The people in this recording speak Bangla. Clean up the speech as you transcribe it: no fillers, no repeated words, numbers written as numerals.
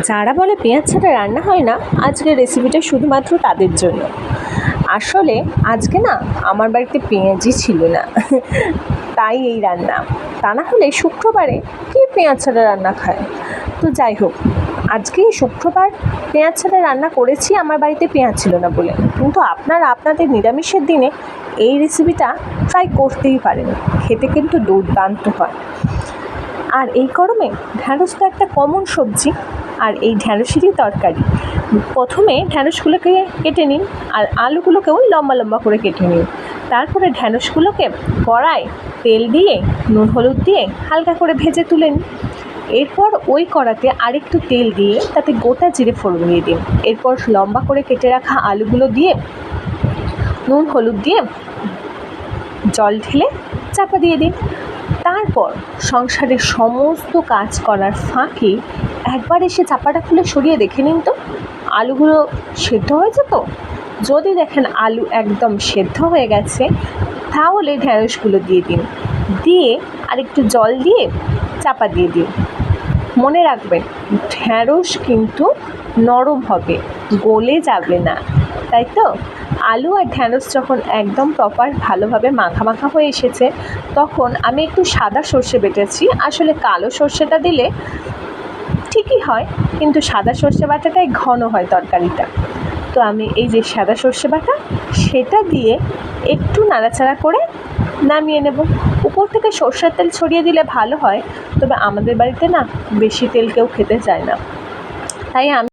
যারা বলে পেঁয়াজ ছাড়া রান্না হয় না, আজকের রেসিপিটা শুধুমাত্র তাদের জন্য। আসলে আজকে না আমার বাড়িতে পেঁয়াজই ছিল না, তাই এই রান্না। তা না হলে শুক্রবারে কে পেঁয়াজ ছাড়া রান্না খায়? তো যাই হোক, আজকে শুক্রবার পেঁয়াজ ছাড়া রান্না করেছি আমার বাড়িতে পেঁয়াজ ছিল না বলে। কিন্তু আপনারা আপনাদের নিরামিষের দিনে এই রেসিপিটা ট্রাই করতেই পারেন, খেতে কিন্তু দুর্দান্ত হয়। আর এই গরমে ঢ্যাঁড়স তো একটা কমন সবজি, আর এই ঢ্যাঁড়সেরই তরকারি। প্রথমে ঢ্যাঁড়সগুলোকে কেটে নিন, আর আলুগুলোকেও লম্বা লম্বা করে কেটে নিন। তারপরে ঢ্যাঁড়সগুলোকে কড়ায় তেল দিয়ে নুন হলুদ দিয়ে হালকা করে ভেজে তুলে নিন। এরপর ওই কড়াতে আরেকটু তেল দিয়ে তাতে গোটা জিরে ফোড়ন দিয়ে দিন। এরপর লম্বা করে কেটে রাখা আলুগুলো দিয়ে নুন হলুদ দিয়ে জল ঢেলে চাপা দিয়ে দিন। তারপর সংসারের সমস্ত কাজ করার ফাঁকে একবার এসে চাপাটা খুলে সরিয়ে দেখে নিন তো আলুগুলো সেদ্ধ হয়েছে তো। যদি দেখেন আলু একদম সেদ্ধ হয়ে গেছে, তাহলে ঢ্যাঁড়সগুলো দিয়ে দিন, দিয়ে আর একটু জল দিয়ে চাপা দিয়ে দিন। মনে রাখবেন, ঢ্যাঁড়স কিন্তু নরম হবে, গলে যাবে না। তাই তো আলু আর ঢ্যাঁড়স যখন একদম প্রপার ভালোভাবে মাখা মাখা হয়ে এসেছে, তখন আমি একটু সাদা সর্ষে বেটেছি। আসলে কালো সর্ষেটা দিলে ঠিকই হয়, কিন্তু সাদা সর্ষে বাটাটাই ঘন হয় তরকারিটা। তো আমি এই যে সাদা সর্ষে বাটা, সেটা দিয়ে একটু নাড়াচাড়া করে নামিয়ে নেব। উপর থেকে সর্ষের তেল ছড়িয়ে দিলে ভালো হয়, তবে আমাদের বাড়িতে না বেশি তেল কেউ খেতে চায় না, তাই আমি